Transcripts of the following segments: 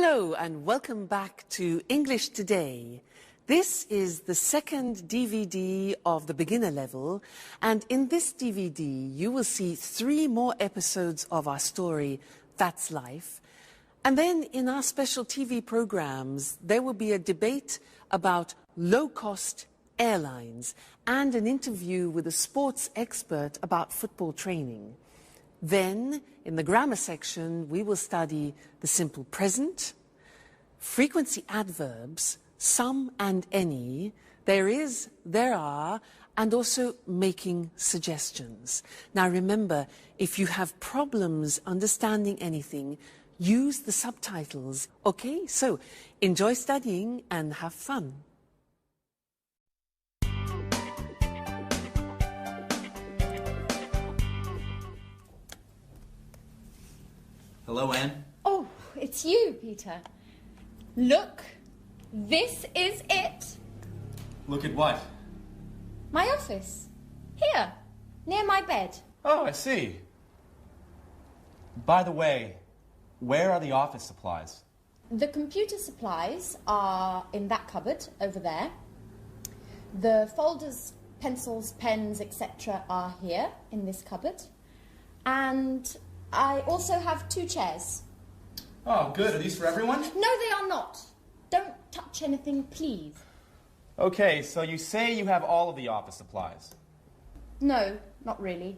Hello and welcome back to English Today. This is the second DVD of the beginner level, and in this DVD you will see 3 more episodes of our story, That's Life. And then in our special TV programs there will be a debate about low-cost airlines and an interview with a sports expert about football training. Then, in the grammar section, we will study the simple present, frequency adverbs, some and any, there is, there are, and also making suggestions. Now remember, if you have problems understanding anything, use the subtitles. Okay, so enjoy studying and have fun. Hello, Anne. Oh, it's you, Peter. Look, this is it. Look at what? My office. Here, near my bed. Oh, I see. By the way, where are the office supplies? The computer supplies are in that cupboard over there. The folders, pencils, pens, etc. are here in this cupboard. And I also have 2 chairs. Oh, good. Are these for everyone? No, they are not. Don't touch anything, please. Okay, so you say you have all of the office supplies. No, not really.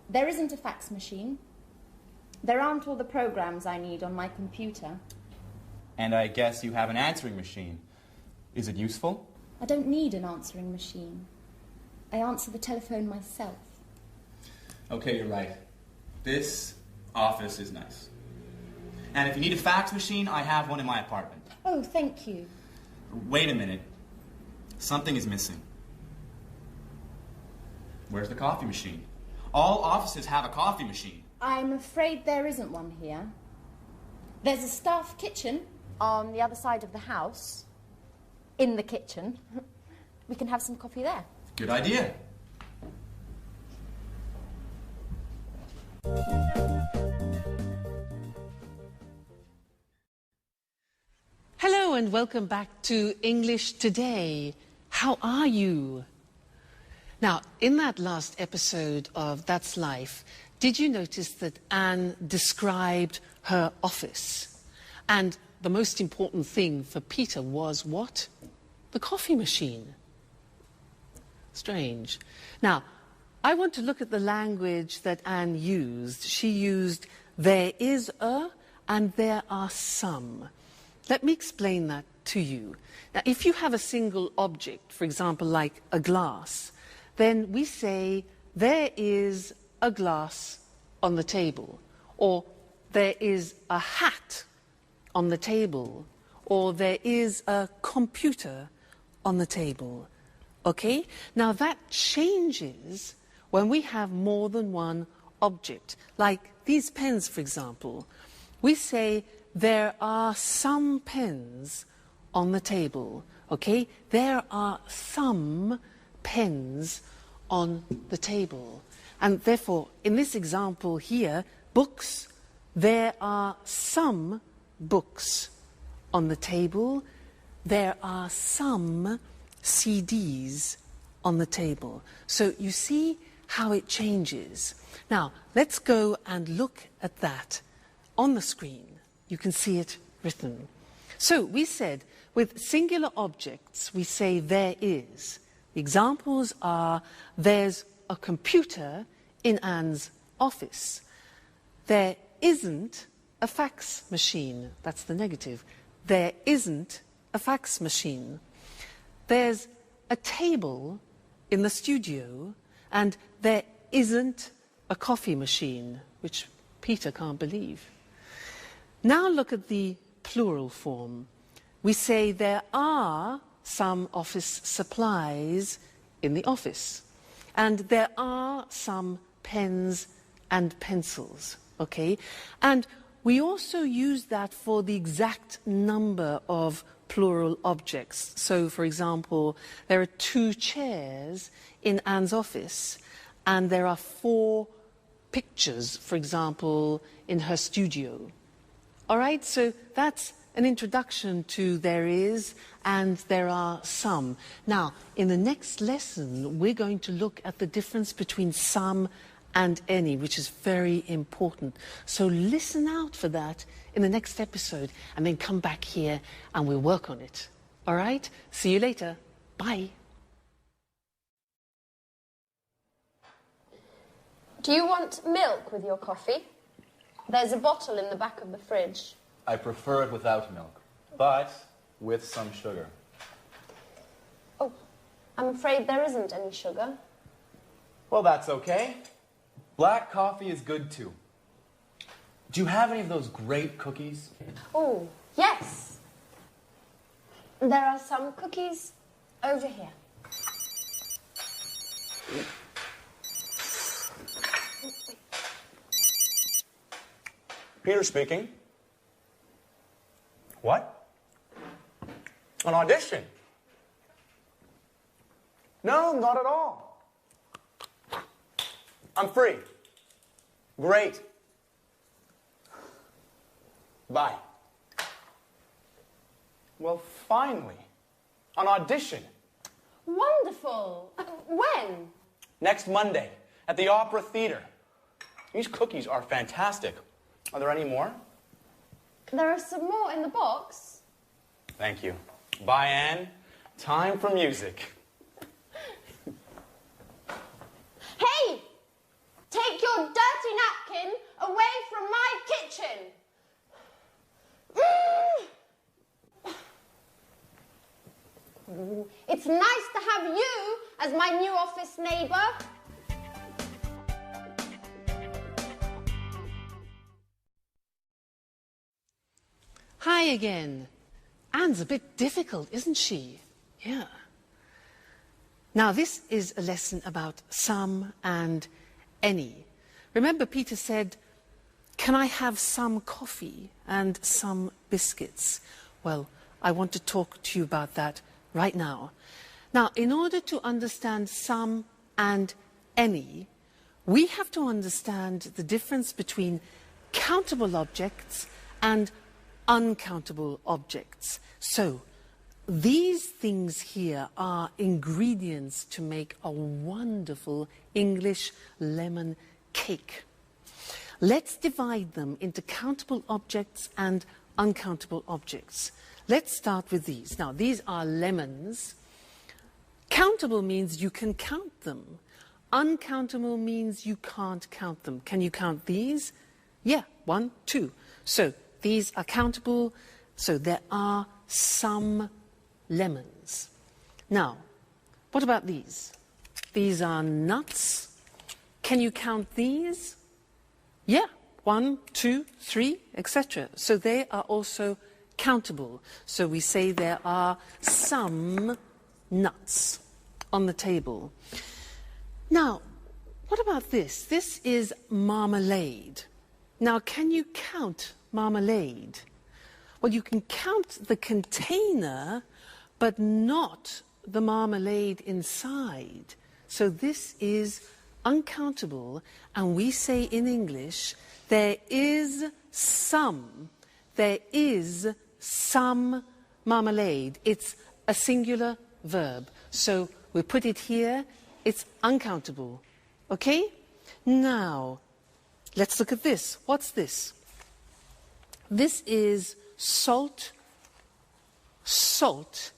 There isn't a fax machine. There aren't all the programs I need on my computer. And I guess you have an answering machine. Is it useful? I don't need an answering machine. I answer the telephone myself. Okay, you're right. This office is nice. And if you need a fax machine, I have one in my apartment. Oh, thank you. Wait a minute. Something is missing. Where's the coffee machine? All offices have a coffee machine. I'm afraid there isn't one here. There's a staff kitchen on the other side of the house. In the kitchen. We can have some coffee there. Good idea. Hello and welcome back to English Today. How are you? Now, in that last episode of That's Life, did you notice that Anne described her office? And the most important thing for Peter was what? The coffee machine. Strange. Now, I want to look at the language that Anne used. She used there is a and there are some. Let me explain that to you. Now, if you have a single object, for example, like a glass, then we say there is a glass on the table, or there is a hat on the table, or there is a computer on the table. Okay? Now, that changes when we have more than one object. Like these pens, for example. We say there are some pens on the table, okay? There are some pens on the table. And therefore, in this example here, books, there are some books on the table. There are some CDs on the table. So you see how it changes. Now, let's go and look at that on the screen. You can see it written. So we said, with singular objects, we say there is. The examples are, there's a computer in Anne's office. There isn't a fax machine. That's the negative. There isn't a fax machine. There's a table in the studio, and there isn't a coffee machine, which Peter can't believe. Now look at the plural form. We say there are some office supplies in the office, and there are some pens and pencils, okay? And we also use that for the exact number of plural objects. So, for example, there are 2 chairs in Anne's office, and there are 4 pictures, for example, in her studio. All right, so that's an introduction to there is and there are some. Now, in the next lesson, we're going to look at the difference between some and any, which is very important. So listen out for that in the next episode and then come back here and we'll work on it. All right? See you later. Bye. Do you want milk with your coffee? There's a bottle in the back of the fridge. I prefer it without milk, but with some sugar. Oh, I'm afraid there isn't any sugar. Well, that's okay. Black coffee is good too. Do you have any of those great cookies? Oh, yes. There are some cookies over here. Peter speaking. What? An audition? No, not at all. I'm free. Great. Bye. Well, finally, an audition. Wonderful. When? Next Monday at the Opera Theater. These cookies are fantastic. Are there any more? There are some more in the box. Thank you. Bye, Anne. Time for music. Hey! Take your dirty napkin away from my kitchen. It's nice to have you as my new office neighbour. Hi again. Anne's a bit difficult, isn't she? Yeah. Now, this is a lesson about some and any. Remember, Peter said, "Can I have some coffee and some biscuits?" Well, I want to talk to you about that right now. Now, in order to understand some and any, we have to understand the difference between countable objects and uncountable objects. So, these things here are ingredients to make a wonderful English lemon cake. Let's divide them into countable objects and uncountable objects. Let's start with these. Now, these are lemons. Countable means you can count them. Uncountable means you can't count them. Can you count these? Yeah, 1, 2. So, these are countable, so there are some lemons. Now, what about these? These are nuts. Can you count these? Yeah, 1, 2, 3, etc. So they are also countable. So we say there are some nuts on the table. Now, what about this? This is marmalade. Now, can you count marmalade? Well, you can count the container, but not the marmalade inside. So this is uncountable, and we say in English, there is some marmalade. It's a singular verb. So we put it here, it's uncountable. Okay? Now, let's look at this. What's this? This is salt. Salt.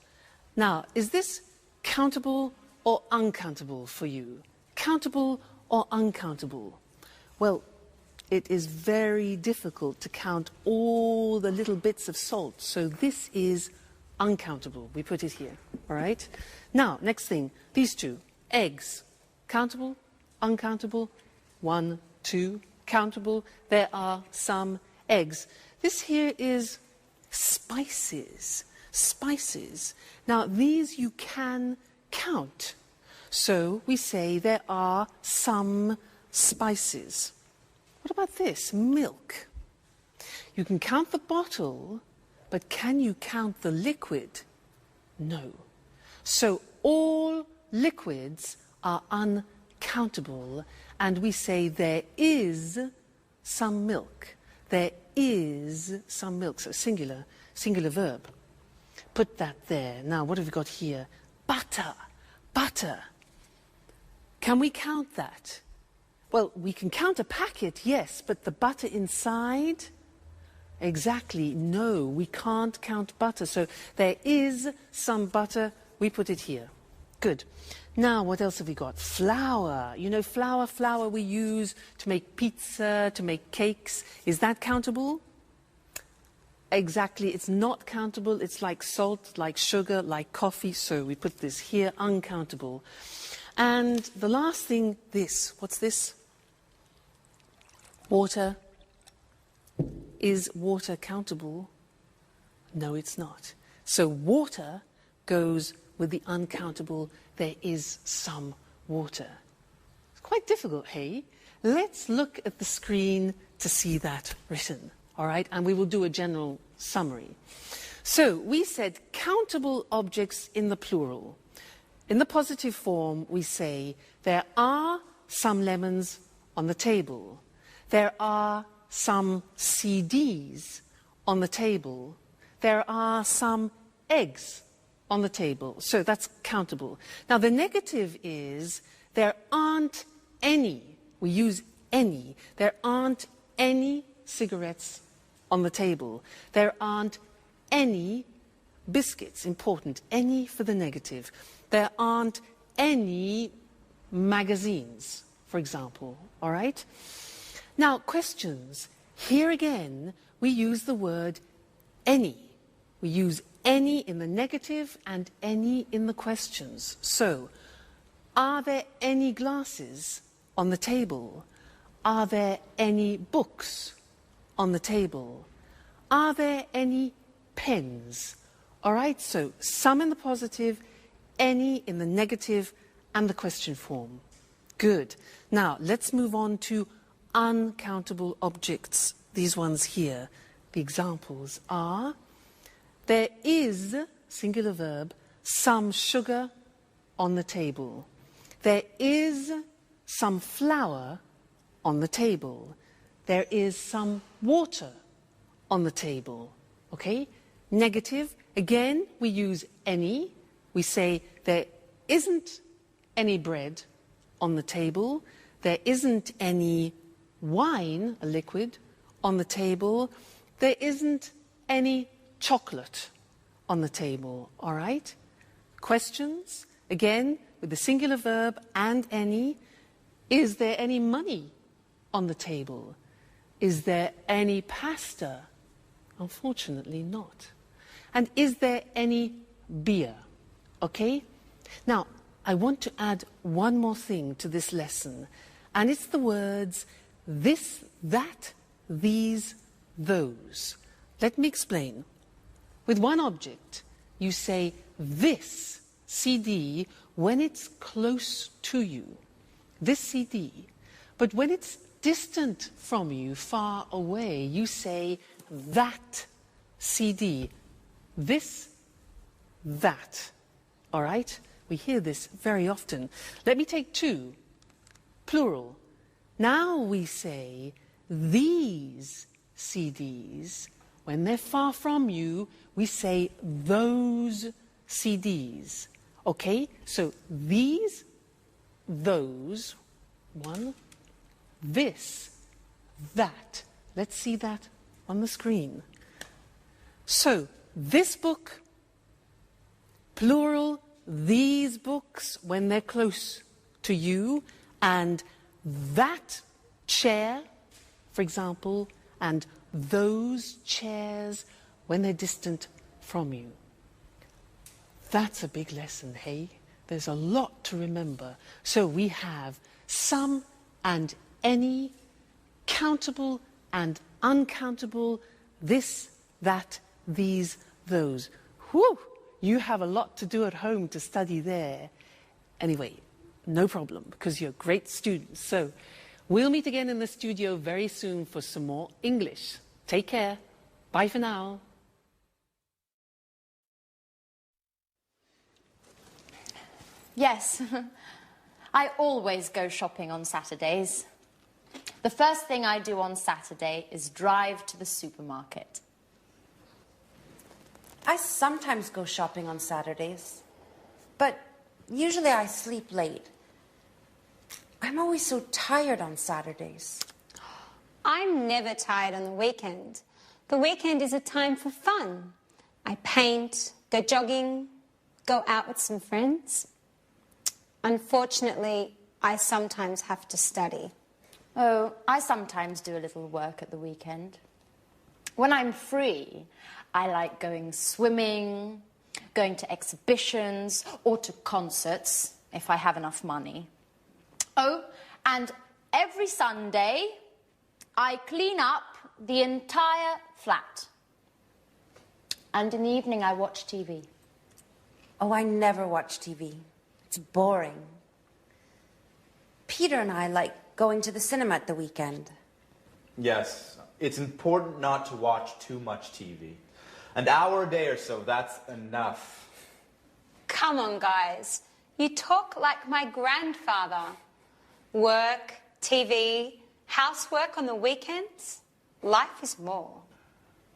Now, is this countable or uncountable for you? Countable or uncountable? Well, it is very difficult to count all the little bits of salt, so this is uncountable. We put it here, all right? Now, next thing, these two. Eggs. Countable, uncountable, 1, 2, countable. There are some eggs. This here is spices. Spices. Now, these you can count. So we say there are some spices. What about this? Milk. You can count the bottle, but can you count the liquid? No. So all liquids are uncountable, and we say there is some milk. there is some milk. So singular verb. Put that there. Now, what have we got here? Butter. Butter. Can we count that? Well, we can count a packet, yes, but the butter inside? Exactly, no, we can't count butter. So there is some butter, we put it here. Good. Now, what else have we got? Flour. You know, flour we use to make pizza, to make cakes. Is that countable? Exactly, it's not countable. It's like salt, like sugar, like coffee. So we put this here, uncountable. And the last thing, this. What's this? Water. Is water countable? No, it's not. So water goes with the uncountable. There is some water. It's quite difficult, hey? Let's look at the screen to see that written, all right? And we will do a general summary. So we said countable objects in the plural. In the positive form, we say there are some lemons on the table. There are some CDs on the table. There are some eggs on the table. So that's countable. Now the negative is there aren't any. We use any. There aren't any cigarettes on the table. There aren't any biscuits. Important. Any for the negative. There aren't any magazines, for example. All right? Now, questions. Here again, we use the word any. We use any in the negative and any in the questions. So, are there any glasses on the table? Are there any books on the table? Are there any pens? All right, so some in the positive, any in the negative, and the question form. Good. Now, let's move on to uncountable objects. These ones here. The examples are, there is, singular verb, some sugar on the table. There is some flour on the table. There is some water on the table. Okay? Negative, again, we use any. We say there isn't any bread on the table. There isn't any wine, a liquid, on the table. There isn't any chocolate on the table, all right? Questions, again, with the singular verb and any. Is there any money on the table? Is there any pasta? Unfortunately not. And is there any beer? Okay? Now, I want to add one more thing to this lesson, and it's the words this, that, these, those. Let me explain. With one object, you say this CD when it's close to you. This CD. But when it's distant from you, far away, you say that CD. This, that. All right? We hear this very often. Let me take two. Plural. Now we say these CDs. When they're far from you, we say those CDs. Okay? So these, those, one, this, that. Let's see that on the screen. So, this book, plural, these books when they're close to you, and that chair, for example, and those chairs when they're distant from you. That's a big lesson, hey? There's a lot to remember. So we have some and any, countable and uncountable, this, that, these, those. Whew! You have a lot to do at home to study there. Anyway, no problem, because you're great students. So we'll meet again in the studio very soon for some more English. Take care. Bye for now. Yes, I always go shopping on Saturdays. The first thing I do on Saturday is drive to the supermarket. I sometimes go shopping on Saturdays, but usually I sleep late. I'm always so tired on Saturdays. I'm never tired on the weekend. The weekend is a time for fun. I paint, go jogging, go out with some friends. Unfortunately, I sometimes have to study. Oh, I sometimes do a little work at the weekend. When I'm free, I like going swimming, going to exhibitions, or to concerts, if I have enough money. Oh, and every Sunday, I clean up the entire flat. And in the evening, I watch TV. Oh, I never watch TV. It's boring. Peter and I like going to the cinema at the weekend. Yes, it's important not to watch too much TV. An hour a day or so, that's enough. Come on, guys. You talk like my grandfather. Work, TV, housework on the weekends. Life is more.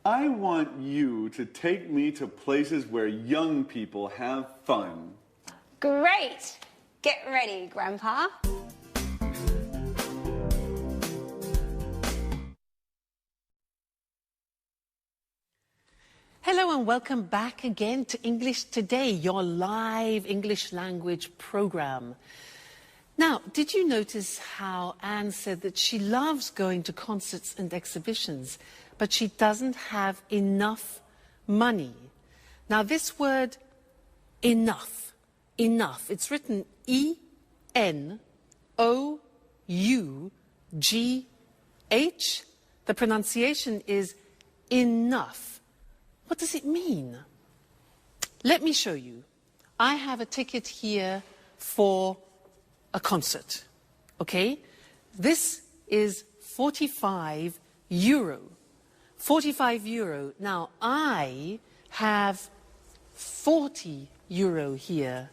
I want you to take me to places where young people have fun. Great. Get ready, Grandpa. Hello and welcome back again to English Today, your live English language program. Now, did you notice how Anne said that she loves going to concerts and exhibitions, but she doesn't have enough money? Now, this word enough, it's written E-N-O-U-G-H. The pronunciation is enough. What does it mean? Let me show you. I have a ticket here for a concert, okay? This is 45 euro. 45 euro. Now, I have 40 euro here.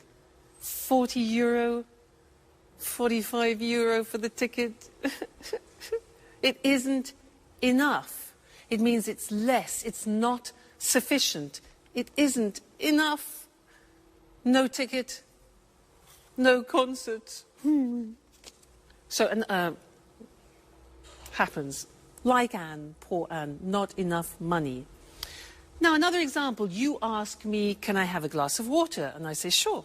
40 euro, 45 euro for the ticket. It isn't enough. It means it's less, it's not sufficient. It isn't enough. No ticket, no concert. So, happens. Like Anne, poor Anne, not enough money. Now, another example, you ask me, can I have a glass of water? And I say, sure.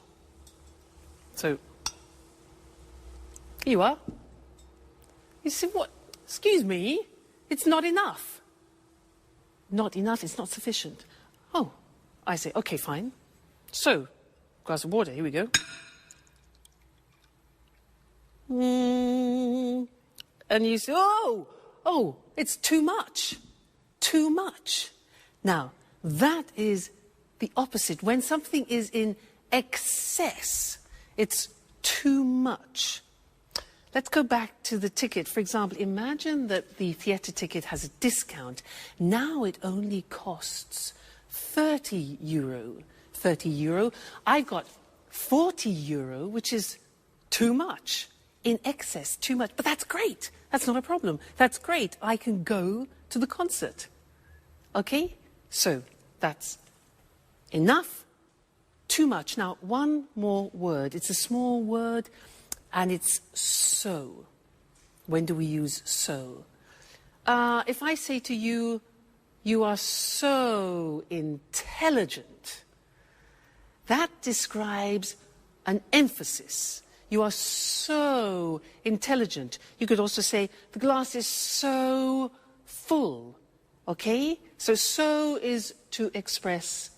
So, here you are. You say, what? Excuse me, it's not enough. Not enough, it's not sufficient. Oh, I say, okay, fine. So, glass of water, here we go. And you say, oh, it's too much. Too much. Now, that is the opposite. When something is in excess, it's too much. Let's go back to the ticket. For example, imagine that the theatre ticket has a discount. Now it only costs 30 euro. 30 euro. I've got 40 euro, which is too much. In excess, too much. But that's great. That's not a problem. That's great. I can go to the concert. Okay? So, that's enough, too much. Now, one more word. It's a small word, and it's so. When do we use so? If I say to you, you are so intelligent, that describes an emphasis. You are so intelligent. You could also say, the glass is so full. Okay? So is to express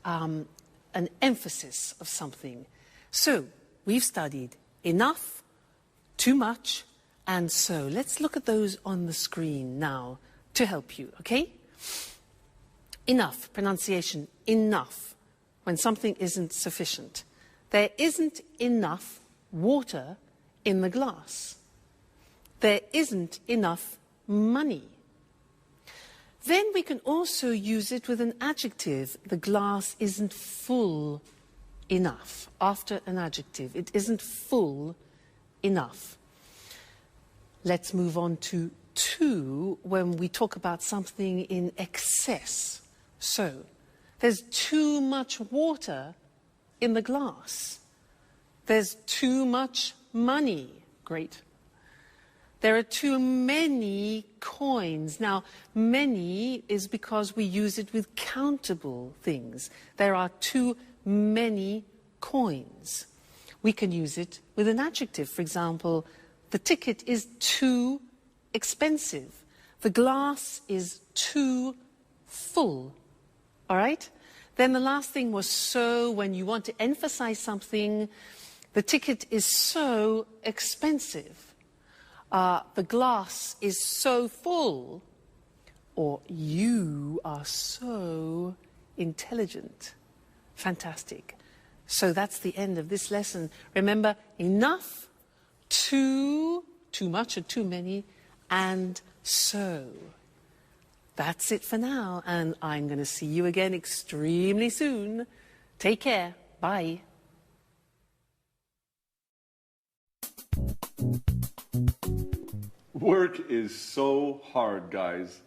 an emphasis of something. So, we've studied enough, too much, and so. Let's look at those on the screen now to help you, okay? Enough, pronunciation, enough, when something isn't sufficient. There isn't enough water in the glass. There isn't enough money. Then we can also use it with an adjective. The glass isn't full enough. After an adjective, it isn't full enough. let's move on to too when we talk about something in excess. So, there's too much water in the glass. There's too much money. Great. There are too many coins. Now, many is because we use it with countable things. There are too many coins. We can use it with an adjective. For example, the ticket is too expensive. The glass is too full. All right? Then the last thing was so, when you want to emphasize something. The ticket is so expensive. The glass is so full. Or you are so intelligent. Fantastic. So that's the end of this lesson. Remember, enough, too much or too many, and so. That's it for now, and I'm going to see you again extremely soon. Take care. Bye. Work is so hard, guys.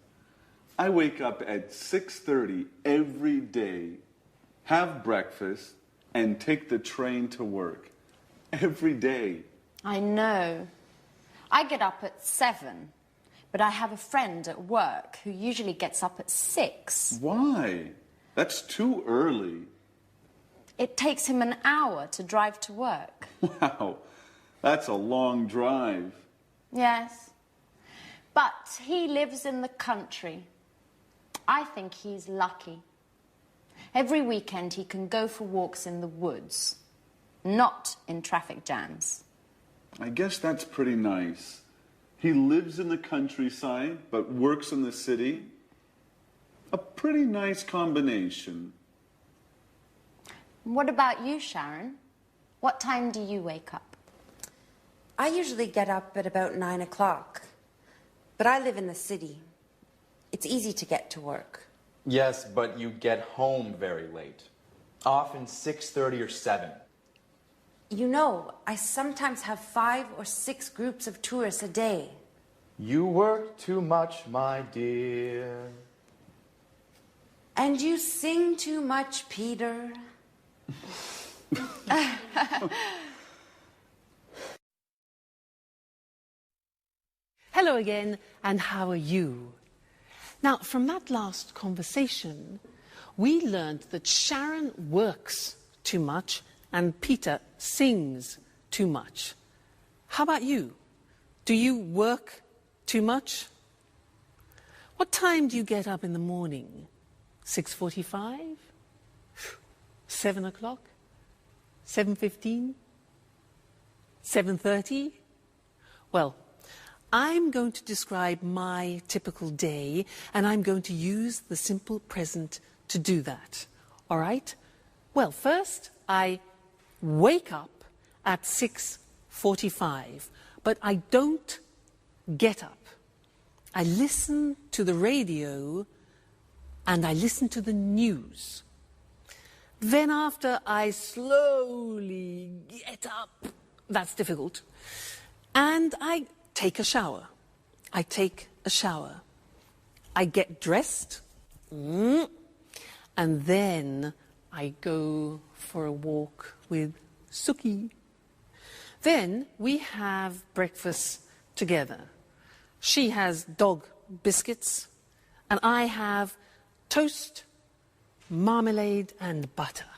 I wake up at 6:30 every day, have breakfast, and take the train to work. Every day. I know. I get up at 7, but I have a friend at work who usually gets up at 6. Why? That's too early. It takes him an hour to drive to work. Wow, that's a long drive. Yes. But he lives in the country. I think he's lucky. Every weekend he can go for walks in the woods, not in traffic jams. I guess that's pretty nice. He lives in the countryside, but works in the city. A pretty nice combination. What about you, Sharon? What time do you wake up? I usually get up at about 9 o'clock, but I live in the city. It's easy to get to work. Yes, but you get home very late. Often 6:30 or 7. You know, I sometimes have 5 or 6 groups of tourists a day. You work too much, my dear. And you sing too much, Peter. Hello again, and how are you? Now, from that last conversation, we learned that Sharon works too much and Peter sings too much. How about you? Do you work too much? What time do you get up in the morning? 6:45? 7 o'clock? 7:15? 7:30? Well, I'm going to describe my typical day, and I'm going to use the simple present to do that. All right? Well, first, I wake up at 6:45, but I don't get up. I listen to the radio, and I listen to the news. Then after, I slowly get up. That's difficult. And I take a shower. I take a shower. I get dressed. And then I go for a walk with Suki. Then we have breakfast together. She has dog biscuits, and I have toast, marmalade, and butter.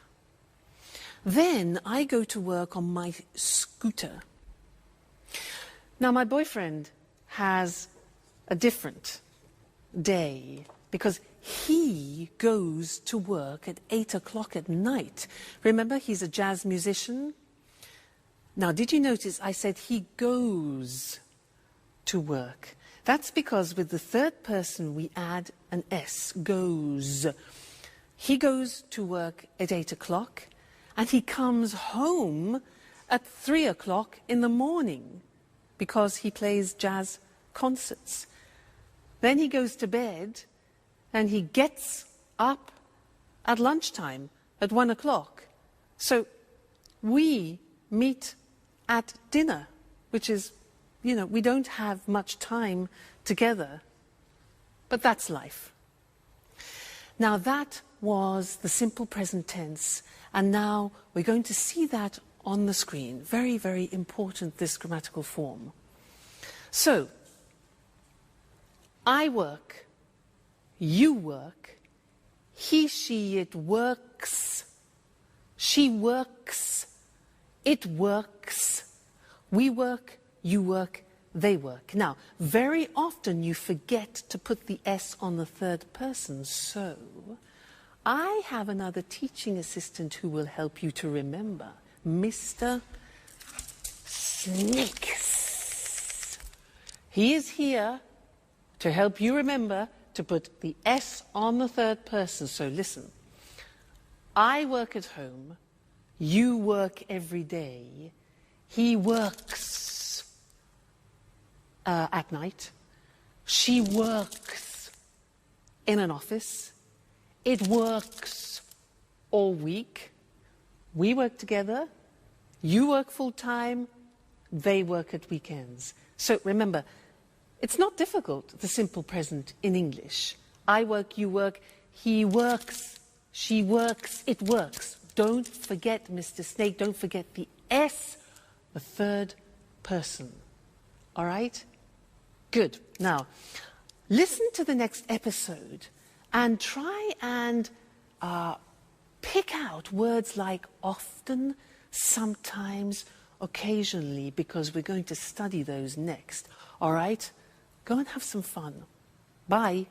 Then I go to work on my scooter. Now, my boyfriend has a different day because he goes to work at 8 o'clock at night. Remember, he's a jazz musician. Now, did you notice I said he goes to work? That's because with the third person we add an S, goes. He goes to work at 8 o'clock and he comes home at 3 o'clock in the morning because he plays jazz concerts. Then he goes to bed and he gets up at lunchtime at 1 o'clock. So we meet at dinner, which is you know, we don't have much time together, but that's life. Now that was the simple present tense, and now we're going to see that on the screen. Very, very important, this grammatical form. So, I work, you work, he, she, it works, she works, it works, we work, you work, they work. Now, very often you forget to put the S on the third person, so I have another teaching assistant who will help you to remember, Mr. Snakes. He is here to help you remember to put the S on the third person. So listen, I work at home, you work every day, he works at night, she works in an office, it works all week, we work together, you work full-time, they work at weekends. So remember, it's not difficult, the simple present in English. I work, you work, he works, she works, it works. Don't forget, Mr. Snake, don't forget the S, the third person. All right? Good. Now, listen to the next episode and try and pick out words like often, sometimes, occasionally, because we're going to study those next. All right? Go and have some fun. Bye.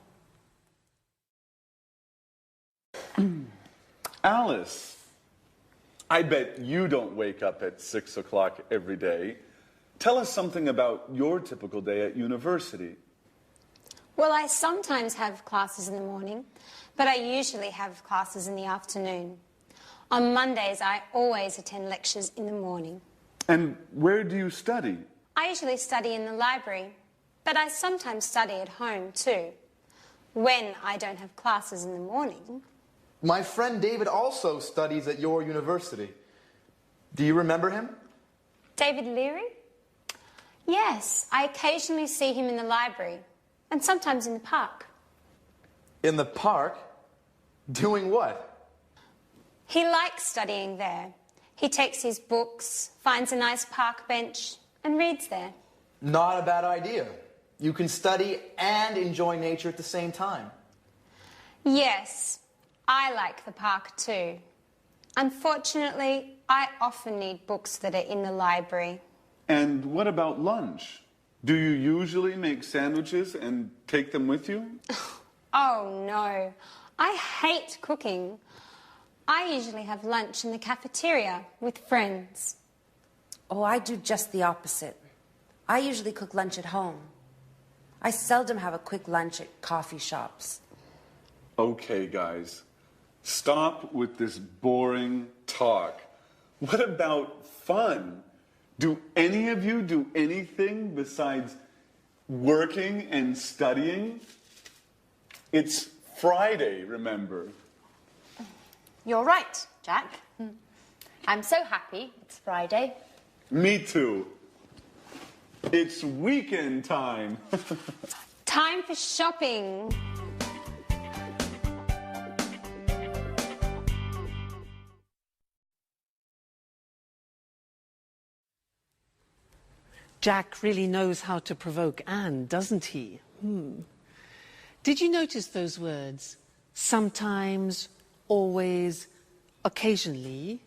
Alice, I bet you don't wake up at 6 o'clock every day. Tell us something about your typical day at university. Well, I sometimes have classes in the morning, but I usually have classes in the afternoon. On Mondays, I always attend lectures in the morning. And where do you study? I usually study in the library, but I sometimes study at home too, when I don't have classes in the morning. My friend David also studies at your university. Do you remember him? David Leary? Yes, I occasionally see him in the library, and sometimes in the park. In the park? Doing what? He likes studying there. He takes his books, finds a nice park bench, and reads there. Not a bad idea. You can study and enjoy nature at the same time. Yes, I like the park too. Unfortunately, I often need books that are in the library. And what about lunch? Do you usually make sandwiches and take them with you? Oh no, I hate cooking. I usually have lunch in the cafeteria with friends. Oh, I do just the opposite. I usually cook lunch at home. I seldom have a quick lunch at coffee shops. Okay, guys. Stop with this boring talk. What about fun? Do any of you do anything besides working and studying? It's Friday, remember? You're right, Jack. I'm so happy it's Friday. Me too. It's weekend time. Time for shopping. Jack really knows how to provoke Anne, doesn't he? Did you notice those words? Sometimes, always, occasionally?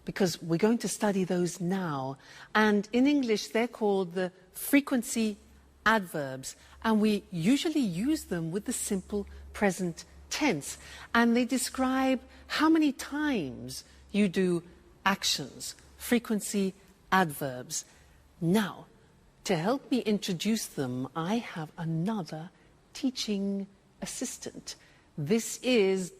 Because we're going to study those now. And in English, they're called the frequency adverbs. And we usually use them with the simple present tense. And they describe how many times you do actions, frequency adverbs. Now, to help me introduce them, I have another teaching assistant. This is,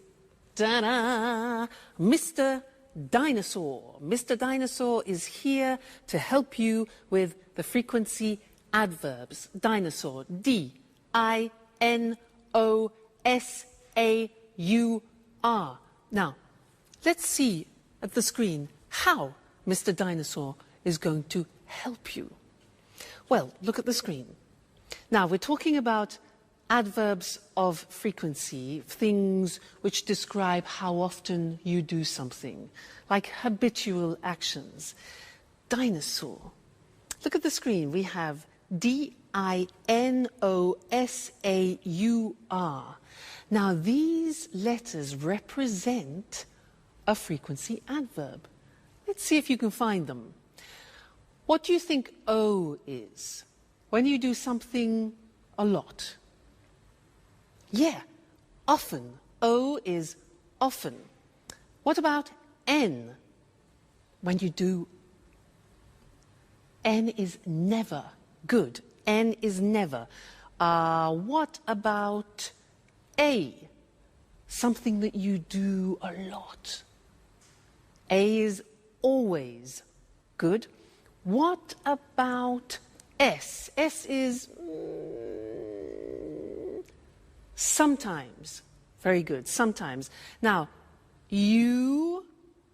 ta-da, Mr. Dinosaur. Mr. Dinosaur is here to help you with the frequency adverbs. Dinosaur, D-I-N-O-S-A-U-R. Now, let's see at the screen how Mr. Dinosaur is going to help you. Well, look at the screen. Now, we're talking about adverbs of frequency, things which describe how often you do something, like habitual actions. Dinosaur. Look at the screen. We have D-I-N-O-S-A-U-R. Now, these letters represent a frequency adverb. Let's see if you can find them. What do you think O is? When you do something a lot. Yeah, often. O is often. What about N? When you do... N is never. Good. N is never. What about A? Something that you do a lot. A is always. Good. What about S? S is sometimes. Very good. Sometimes. Now, U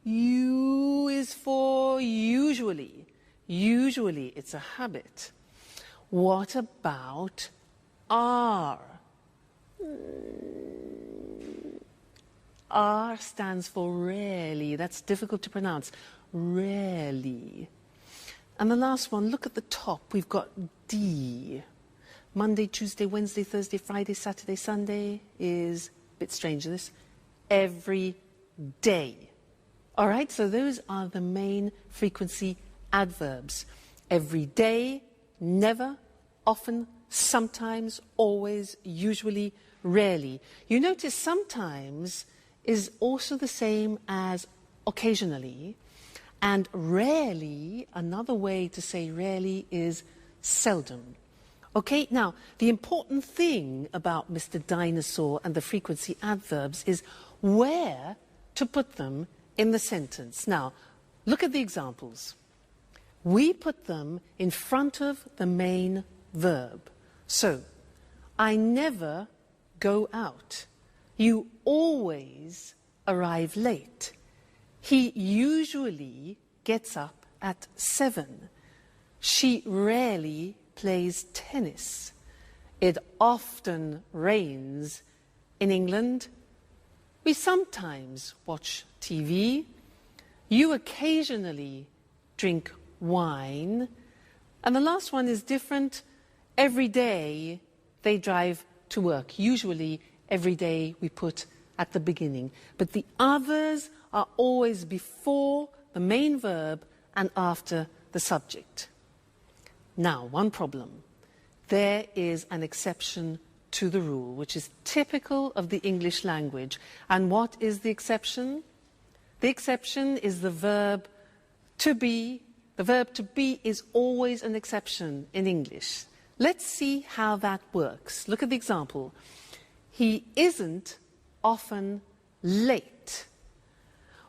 is for usually. Usually, it's a habit. What about R? R stands for rarely. That's difficult to pronounce. Rarely. And the last one, look at the top. We've got D. Monday, Tuesday, Wednesday, Thursday, Friday, Saturday, Sunday is, a bit strange this, every day. All right, so those are the main frequency adverbs. Every day, never, often, sometimes, always, usually, rarely. You notice sometimes is also the same as occasionally, and rarely, another way to say rarely is seldom. Okay, now, the important thing about Mr. Dinosaur and the frequency adverbs is where to put them in the sentence. Now, look at the examples. We put them in front of the main verb. So, I never go out. You always arrive late. He usually gets up at 7. She rarely plays tennis. It often rains in England. We sometimes watch TV. You occasionally drink wine. And the last one is different. Every day they drive to work. Usually every day we put at the beginning. But the others are always before the main verb and after the subject. Now, one problem. There is an exception to the rule, which is typical of the English language. And what is the exception? The exception is the verb to be. The verb to be is always an exception in English. Let's see how that works. Look at the example. He isn't often late.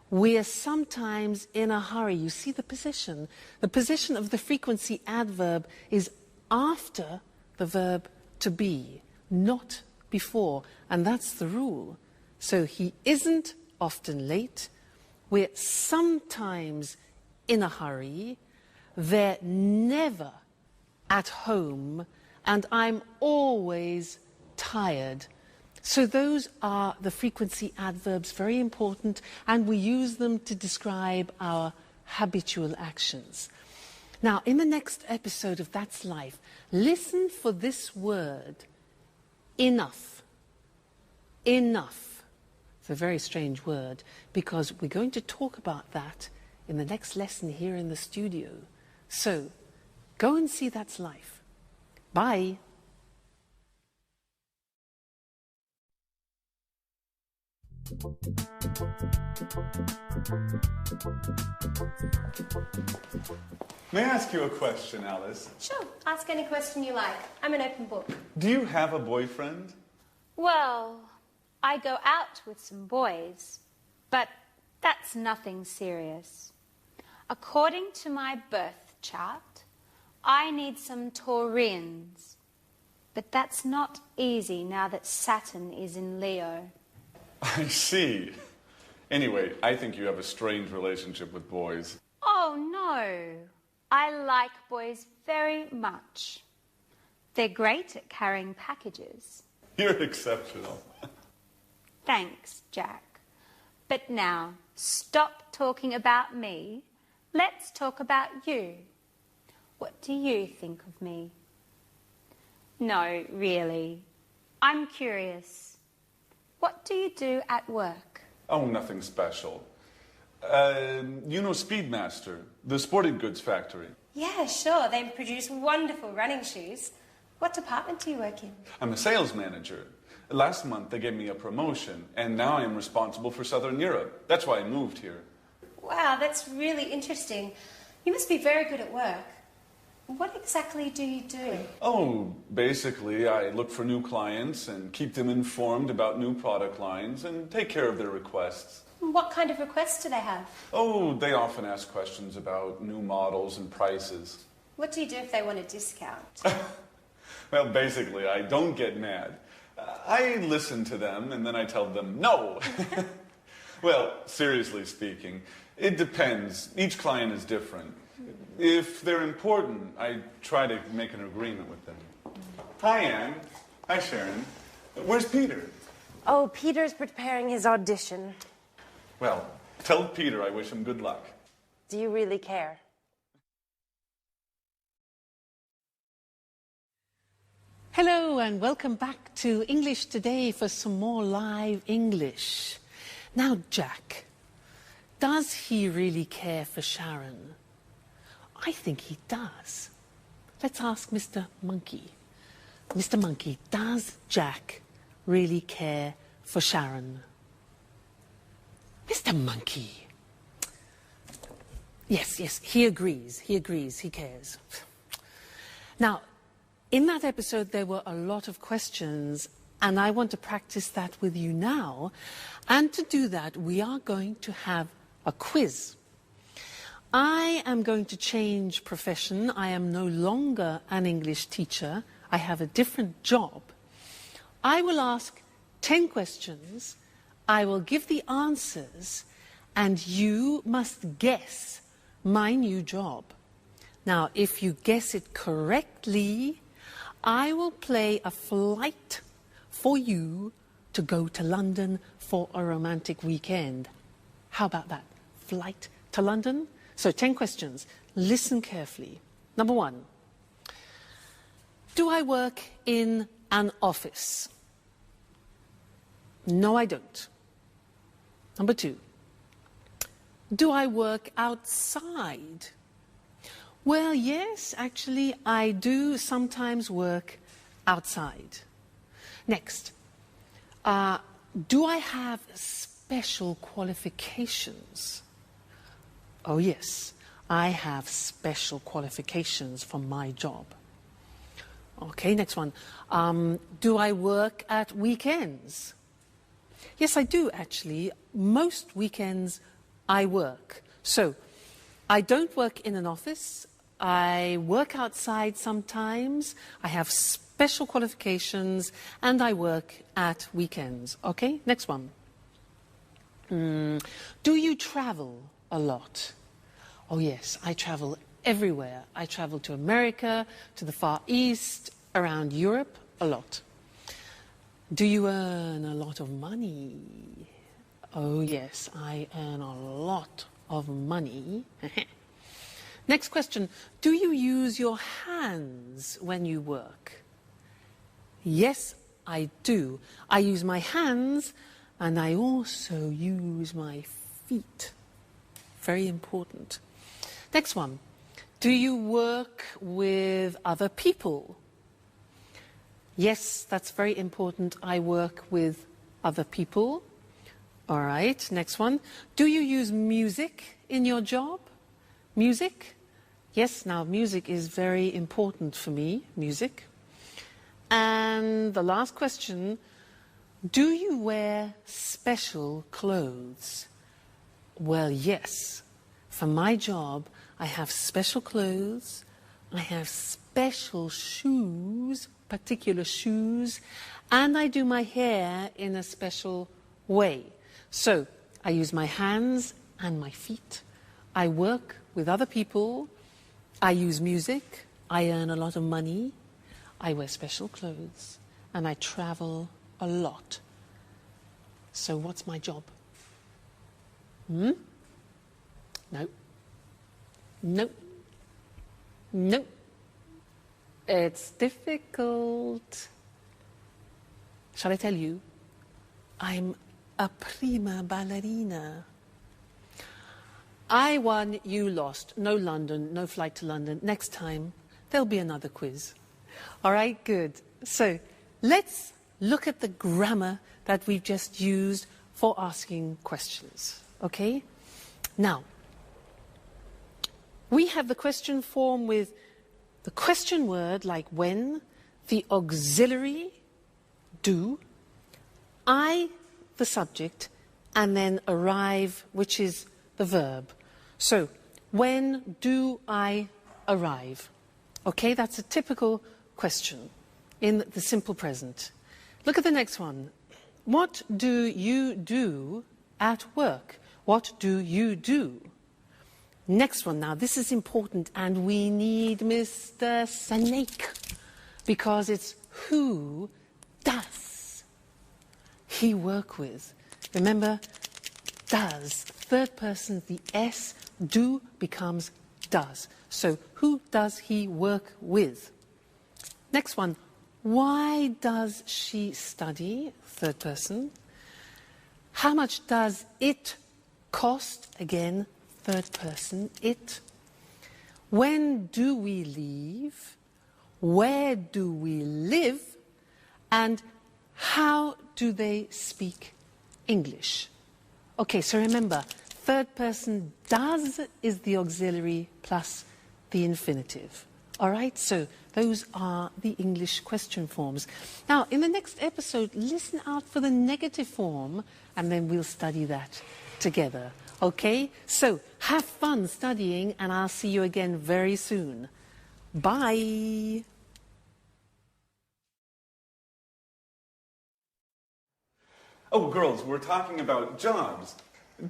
We're sometimes in a hurry. You see the position. The position of the frequency adverb is after the verb to be, not before. And that's the rule. So he isn't often late. We're sometimes in a hurry. They're never at home. And I'm always tired. So those are the frequency adverbs, very important, and we use them to describe our habitual actions. Now, in the next episode of That's Life, listen for this word, enough. Enough. It's a very strange word, because we're going to talk about that in the next lesson here in the studio. So, go and see That's Life. Bye. May I ask you a question, Alice? Sure, ask any question you like. I'm an open book. Do you have a boyfriend? Well, I go out with some boys, but that's nothing serious. According to my birth chart, I need some Taurians. But that's not easy now that Saturn is in Leo. I see. Anyway, I think you have a strange relationship with boys. Oh, no. I like boys very much. They're great at carrying packages. You're exceptional. Thanks, Jack. But now, stop talking about me. Let's talk about you. What do you think of me? No, really. I'm curious. What do you do at work? Oh, nothing special. You know Speedmaster, the sporting goods factory. Yeah, sure. They produce wonderful running shoes. What department do you work in? I'm a sales manager. Last month they gave me a promotion, and now I am responsible for Southern Europe. That's why I moved here. Wow, that's really interesting. You must be very good at work. What exactly do you do? Oh, basically I look for new clients and keep them informed about new product lines and take care of their requests. What kind of requests do they have? Oh, they often ask questions about new models and prices. What do you do if they want a discount? Well, basically, I don't get mad. I listen to them and then I tell them no. Well, seriously speaking, it depends. Each client is different. If they're important, I try to make an agreement with them. Hi, Anne. Hi, Sharon. Where's Peter? Oh, Peter's preparing his audition. Well, tell Peter I wish him good luck. Do you really care? Hello and welcome back to English Today for some more live English. Now, Jack, does he really care for Sharon? I think he does. Let's ask Mr. Monkey. Mr. Monkey, does Jack really care for Sharon? Mr. Monkey. Yes, he agrees, he cares. Now, in that episode, there were a lot of questions, and I want to practice that with you now. And to do that, we are going to have a quiz. I am going to change profession. I am no longer an English teacher. I have a different job. I will ask 10 questions. I will give the answers, and you must guess my new job. Now, if you guess it correctly, I will play a flight for you to go to London for a romantic weekend. How about that? Flight to London? So 10 questions. Listen carefully. Number 1. Do I work in an office? No, I don't. Number 2. Do I work outside? Well, yes, actually, I do sometimes work outside. Next, do I have special qualifications? Oh, yes, I have special qualifications for my job. Okay, next one. Do I work at weekends? Yes, I do, actually. Most weekends I work. So, I don't work in an office. I work outside sometimes. I have special qualifications, and I work at weekends. Okay, next one. Do you travel a lot? Oh, yes, I travel everywhere. I travel to America, to the Far East, around Europe, a lot. Do you earn a lot of money? Oh, yes, I earn a lot of money. Next question. Do you use your hands when you work? Yes, I do. I use my hands, and I also use my feet. Very important. Next one. Do you work with other people? Yes, that's very important. I work with other people. All right, next one. Do you use music in your job? Music? Yes, now music is very important for me, music. And the last question, do you wear special clothes? Well, yes. For my job, I have special clothes, I have special shoes, particular shoes, and I do my hair in a special way. So, I use my hands and my feet. I work with other people, I use music, I earn a lot of money, I wear special clothes, and I travel a lot. So what's my job? No. Nope. Nope. It's difficult. Shall I tell you? I'm a prima ballerina. I won, you lost. No London, no flight to London. Next time, there'll be another quiz. All right, good. So let's look at the grammar that we've just used for asking questions. Okay? Now, we have the question form with the question word like when, the auxiliary, do, I, the subject, and then arrive, which is the verb. So, when do I arrive? Okay, that's a typical question in the simple present. Look at the next one. What do you do at work? What do you do? Next one now, this is important, and we need Mr. Snake, because it's who does he work with? Remember, does, third person, the S, do becomes does. So, who does he work with? Next one, why does she study? Third person. How much does it cost? Again, third person, it. When do we leave? Where do we live? And how do they speak English? Okay, so remember, third person does is the auxiliary plus the infinitive. All right, so those are the English question forms. Now, in the next episode, listen out for the negative form, and then we'll study that together. Okay, so have fun studying, and I'll see you again very soon. Bye. Oh, girls, we're talking about jobs.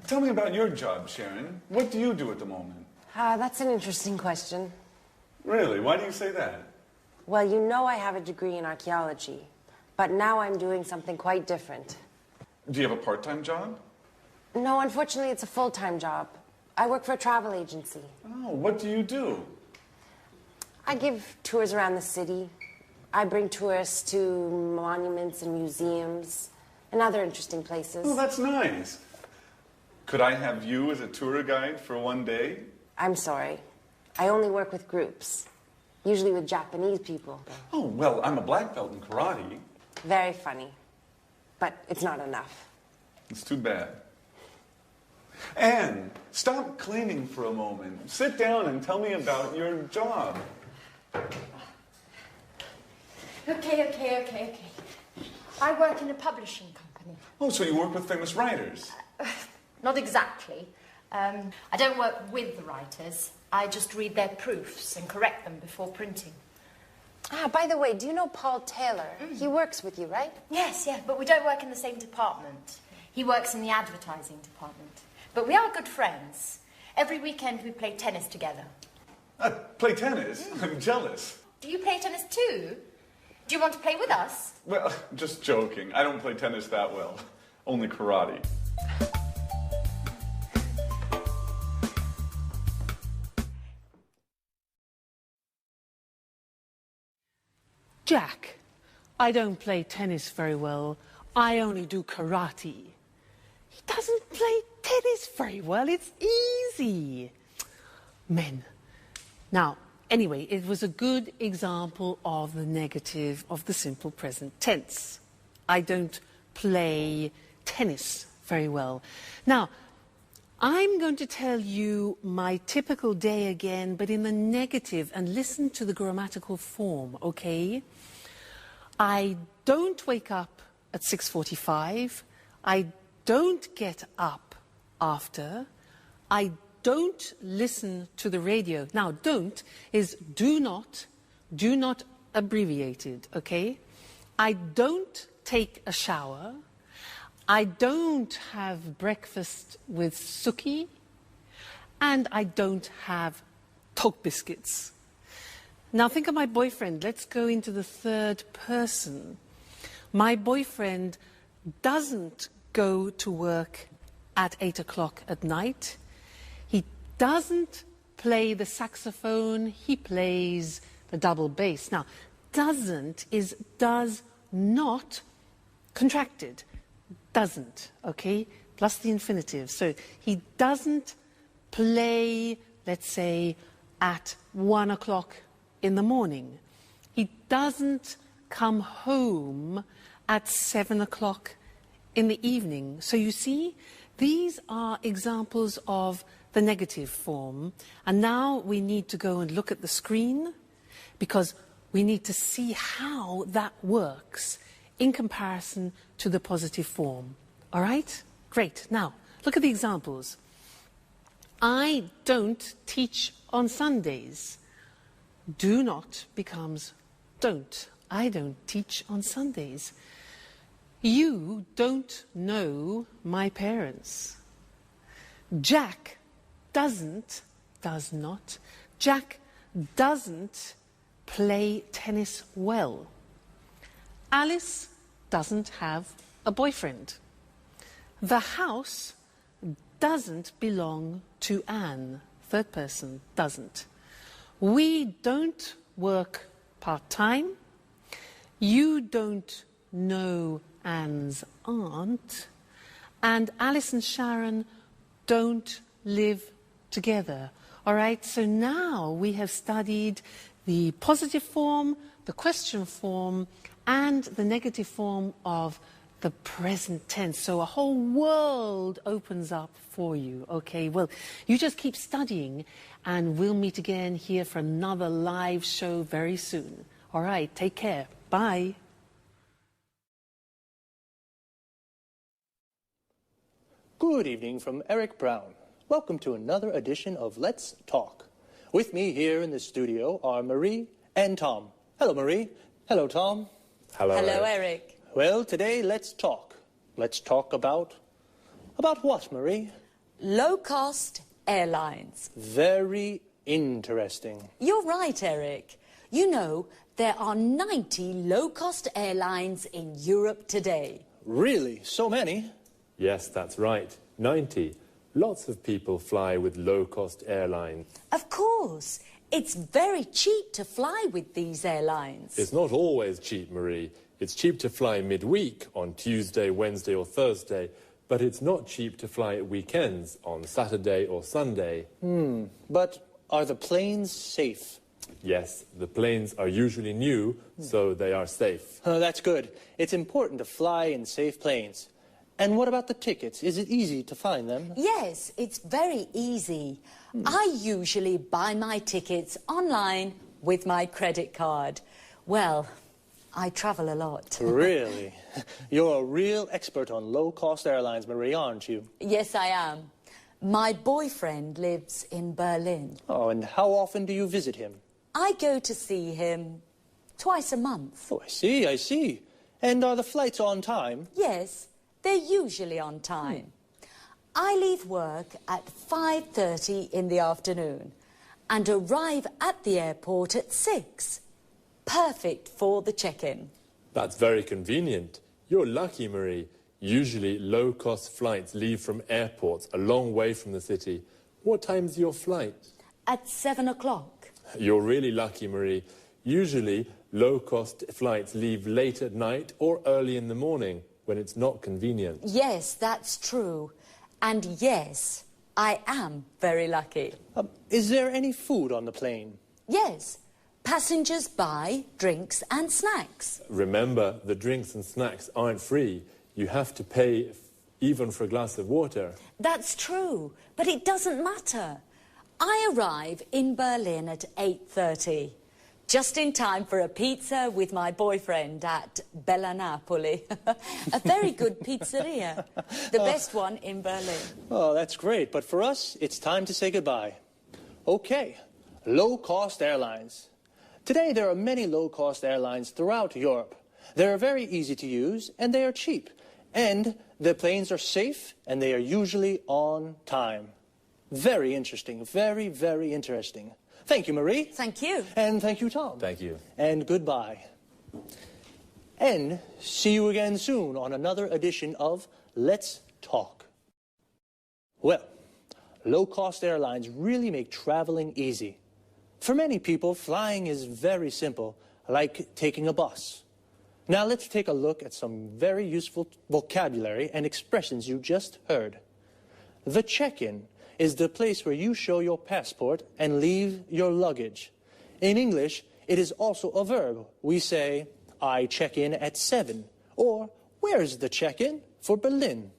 Tell me about your job, Sharon. What do you do at the moment? That's an interesting question. Really? Why do you say that? Well, you know I have a degree in archaeology, but now I'm doing something quite different. Do you have a part-time job? No, unfortunately, it's a full-time job. I work for a travel agency. Oh, what do you do? I give tours around the city. I bring tourists to monuments and museums and other interesting places. Oh, that's nice. Could I have you as a tour guide for one day? I'm sorry. I only work with groups, usually with Japanese people. Oh, well, I'm a black belt in karate. Very funny, but it's not enough. It's too bad. Anne, stop cleaning for a moment. Sit down and tell me about your job. Okay. I work in a publishing company. Oh, so you work with famous writers? Not exactly. I don't work with the writers. I just read their proofs and correct them before printing. By the way, do you know Paul Taylor? He works with you, right? Yes, but we don't work in the same department. He works in the advertising department. But we are good friends. Every weekend we play tennis together. Play tennis? I'm jealous. Do you play tennis too? Do you want to play with us? Well, just joking. I don't play tennis that well. Only karate. Jack, I don't play tennis very well. I only do karate. He doesn't play tennis very well. It's easy. Men. Now, anyway, it was a good example of the negative of the simple present tense. I don't play tennis very well. Now, I'm going to tell you my typical day again, but in the negative, and listen to the grammatical form, okay? I don't wake up at 6:45. I don't get up after. I don't listen to the radio. Now, don't is do not abbreviated, okay? I don't take a shower. I don't have breakfast with Suki. And I don't have Coke biscuits. Now think of my boyfriend. Let's go into the third person. My boyfriend doesn't go to work at 8 o'clock at night. He doesn't play the saxophone. He plays the double bass. Now, doesn't is does not contracted. Doesn't, okay? Plus the infinitive. So he doesn't play, let's say, at 1 o'clock in the morning. He doesn't come home at 7 o'clock in the evening. So you see, these are examples of the negative form. And now we need to go and look at the screen because we need to see how that works in comparison to the positive form. All right? Great. Now, look at the examples. I don't teach on Sundays. Do not becomes don't. I don't teach on Sundays. You don't know my parents. Jack doesn't, does not. Jack doesn't play tennis well. Alice doesn't have a boyfriend. The house doesn't belong to Anne. Third person, doesn't. We don't work part-time. You don't know Anne's aunt. And Alice and Sharon don't live together. All right, so now we have studied the positive form, the question form, and the negative form of the present tense. So a whole world opens up for you. Okay, well, you just keep studying and we'll meet again here for another live show very soon. All right, take care. Bye. Good evening from Eric Brown. Welcome to another edition of Let's Talk. With me here in the studio are Marie and Tom. Hello, Marie. Hello, Tom. Hello, Eric. Well, today, let's talk. Let's talk about what, Marie? Low-cost airlines. Very interesting. You're right, Eric. You know, there are 90 low-cost airlines in Europe today. Really? So many? Yes, that's right. 90. Lots of people fly with low-cost airlines. Of course. It's very cheap to fly with these airlines. It's not always cheap, Marie. It's cheap to fly midweek on Tuesday, Wednesday or Thursday, but it's not cheap to fly at weekends on Saturday or Sunday. But are the planes safe? Yes, the planes are usually new, so they are safe. That's good. It's important to fly in safe planes. And what about the tickets? Is it easy to find them? Yes, it's very easy. I usually buy my tickets online with my credit card. Well, I travel a lot. Really? You're a real expert on low-cost airlines, Marie, aren't you? Yes, I am. My boyfriend lives in Berlin. Oh, and how often do you visit him? I go to see him twice a month. Oh, I see. And are the flights on time? Yes, they're usually on time. I leave work at 5:30 in the afternoon and arrive at the airport at 6. Perfect for the check-in. That's very convenient. You're lucky, Marie. Usually low-cost flights leave from airports a long way from the city. What time's your flight? At 7 o'clock. You're really lucky, Marie. Usually low-cost flights leave late at night or early in the morning when it's not convenient. Yes, that's true. And yes, I am very lucky. Is there any food on the plane? Yes. Passengers buy drinks and snacks. Remember, the drinks and snacks aren't free. You have to pay even for a glass of water. That's true, but it doesn't matter. I arrive in Berlin at 8:30, just in time for a pizza with my boyfriend at Bella Napoli. A very good pizzeria. The best one in Berlin. Oh, that's great. But for us, it's time to say goodbye. Okay, low-cost airlines. Today, there are many low-cost airlines throughout Europe. They are very easy to use, and they are cheap. And the planes are safe, and they are usually on time. Very interesting. Very, very interesting. Thank you, Marie. Thank you. And thank you, Tom. Thank you. And goodbye. And see you again soon on another edition of Let's Talk. Well, low-cost airlines really make traveling easy. For many people, flying is very simple, like taking a bus. Now let's take a look at some very useful vocabulary and expressions you just heard. The check-in is the place where you show your passport and leave your luggage. In English, it is also a verb. We say, I check in at 7, or where's the check-in for Berlin?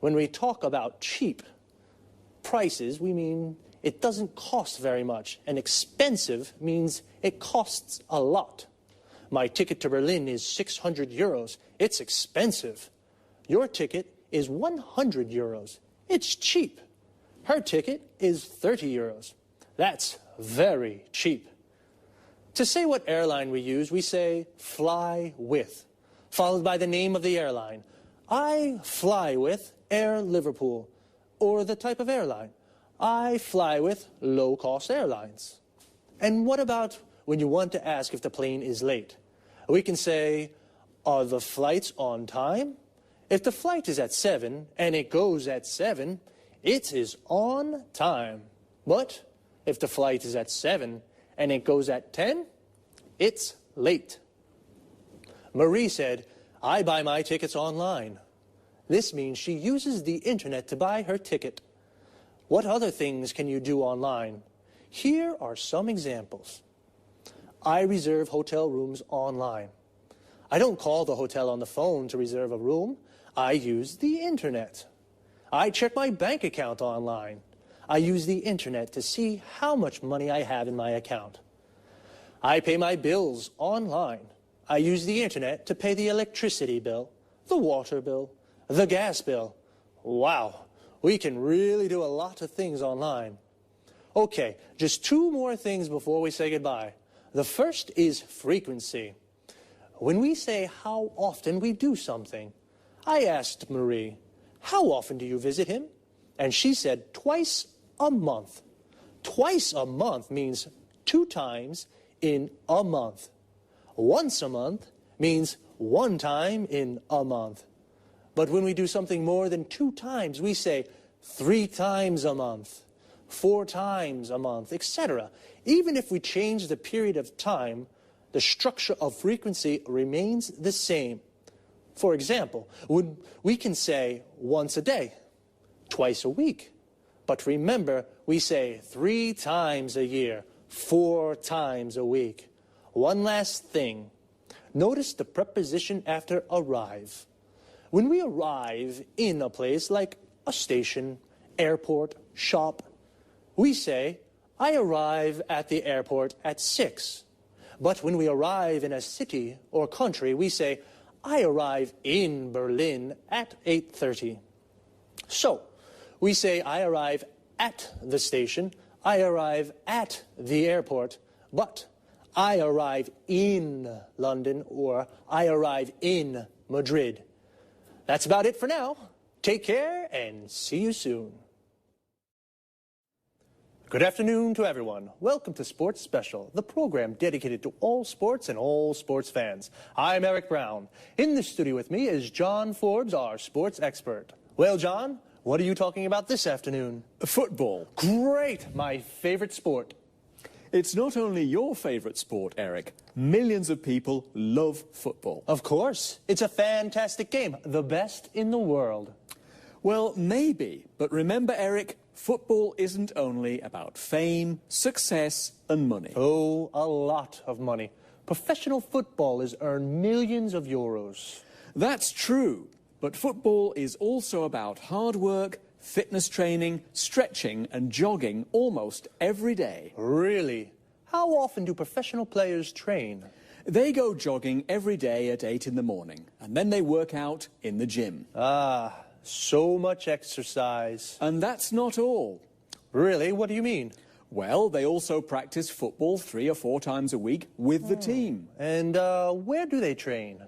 When we talk about cheap prices, we mean it doesn't cost very much, and expensive means it costs a lot. My ticket to Berlin is 600 euros. It's expensive. Your ticket is 100 euros. It's cheap. Her ticket is 30 euros. That's very cheap. To say what airline we use, we say fly with, followed by the name of the airline. I fly with Air Liverpool, or the type of airline. I fly with low-cost airlines. And what about when you want to ask if the plane is late? We can say, are the flights on time? If the flight is at 7 and it goes at 7, it is on time. But if the flight is at 7 and it goes at 10, it's late. Marie said, I buy my tickets online. This means she uses the internet to buy her ticket. What other things can you do online? Here are some examples. I reserve hotel rooms online. I don't call the hotel on the phone to reserve a room. I use the internet. I check my bank account online. I use the internet to see how much money I have in my account. I pay my bills online. I use the internet to pay the electricity bill, the water bill, the gas bill. Wow, we can really do a lot of things online. Okay, just 2 more things before we say goodbye. The first is frequency. When we say how often we do something, I asked Marie, how often do you visit him? And she said twice a month. Twice a month means 2 times in a month. Once a month means 1 time in a month. But when we do something more than 2 times, we say 3 times a month, 4 times a month, etc. Even if we change the period of time, the structure of frequency remains the same. For example, we can say once a day, twice a week. But remember, we say 3 times a year, 4 times a week. One last thing. Notice the preposition after arrive. When we arrive in a place like a station, airport, shop, we say, I arrive at the airport at 6. But when we arrive in a city or country, we say, I arrive in Berlin at 8:30. So, we say, I arrive at the station, I arrive at the airport, but I arrive in London or I arrive in Madrid. That's about it for now. Take care and see you soon. Good afternoon to everyone. Welcome to Sports Special, the program dedicated to all sports and all sports fans. I'm Eric Brown. In the studio with me is John Forbes, our sports expert. Well, John, what are you talking about this afternoon? Football. Great, my favorite sport. It's not only your favorite sport, Eric. Millions of people love football. Of course. It's a fantastic game, the best in the world. Well, maybe, but remember, Eric, football isn't only about fame, success, and money. Oh, a lot of money. Professional footballers earn millions of euros. That's true, but football is also about hard work, fitness training, stretching, and jogging almost every day. Really? How often do professional players train? They go jogging every day at 8 in the morning, and then they work out in the gym. Ah, so much exercise. And that's not all. Really? What do you mean? Well, they also practice football 3 or 4 times a week with the team. And where do they train?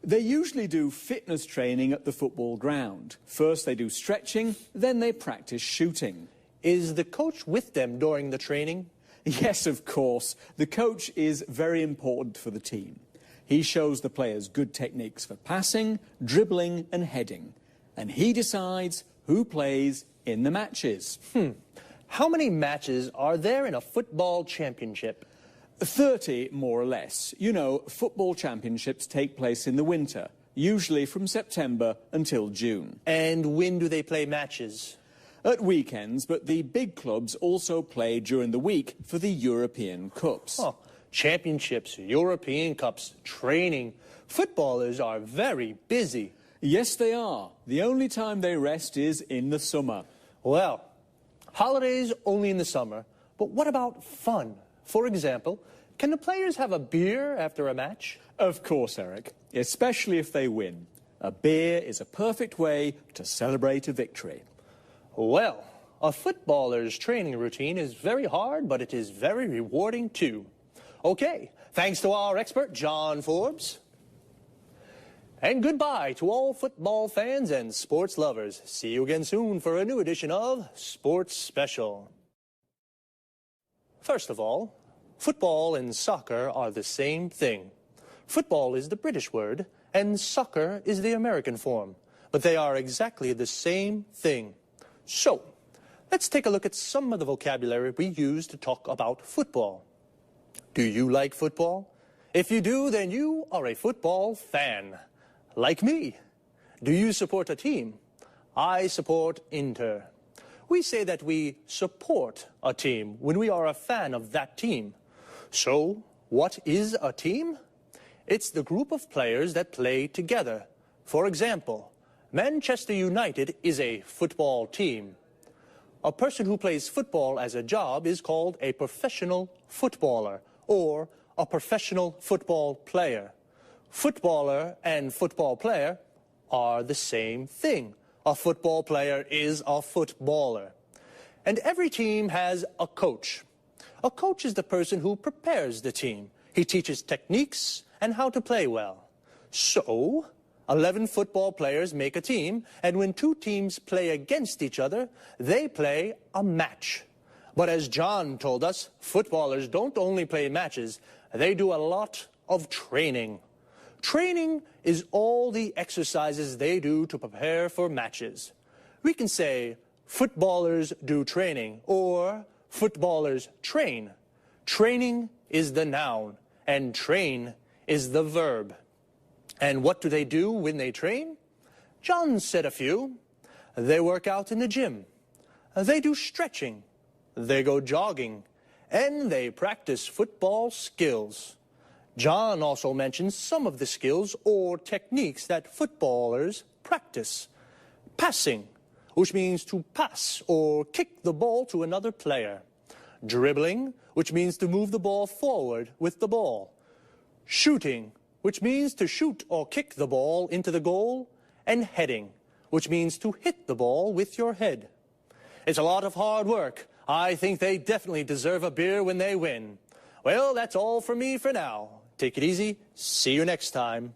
They usually do fitness training at the football ground. First they do stretching, then they practice shooting. Is the coach with them during the training? Yes, of course. The coach is very important for the team. He shows the players good techniques for passing, dribbling and heading. And he decides who plays in the matches. How many matches are there in a football championship? 30, more or less. You know, football championships take place in the winter, usually from September until June. And when do they play matches? At weekends, but the big clubs also play during the week for the European Cups. Oh, championships, European Cups, training. Footballers are very busy. Yes, they are. The only time they rest is in the summer. Well, holidays only in the summer, but what about fun? For example, can the players have a beer after a match? Of course, Eric, especially if they win. A beer is a perfect way to celebrate a victory. Well, a footballer's training routine is very hard, but it is very rewarding too. Okay, thanks to our expert, John Forbes. And goodbye to all football fans and sports lovers. See you again soon for a new edition of Sports Special. First of all, football and soccer are the same thing. Football is the British word, and soccer is the American form. But they are exactly the same thing. So, let's take a look at some of the vocabulary we use to talk about football. Do you like football? If you do, then you are a football fan. Like me. Do you support a team? I support Inter. We say that we support a team when we are a fan of that team. So, what is a team? It's the group of players that play together. For example, Manchester United is a football team. A person who plays football as a job is called a professional footballer or a professional football player. Footballer and football player are the same thing. A football player is a footballer. And every team has a coach. A coach is the person who prepares the team. He teaches techniques and how to play well. So, 11 football players make a team, and when two teams play against each other, they play a match. But as John told us, footballers don't only play matches, they do a lot of training. Training is all the exercises they do to prepare for matches. We can say, footballers do training, or footballers train. Training is the noun, and train is the verb. And what do they do when they train? John said a few. They work out in the gym. They do stretching. They go jogging. And they practice football skills. John also mentions some of the skills or techniques that footballers practice. Passing, which means to pass or kick the ball to another player. Dribbling, which means to move the ball forward with the ball. Shooting, which means to shoot or kick the ball into the goal. And heading, which means to hit the ball with your head. It's a lot of hard work. I think they definitely deserve a beer when they win. Well, that's all from me for now. Take it easy. See you next time.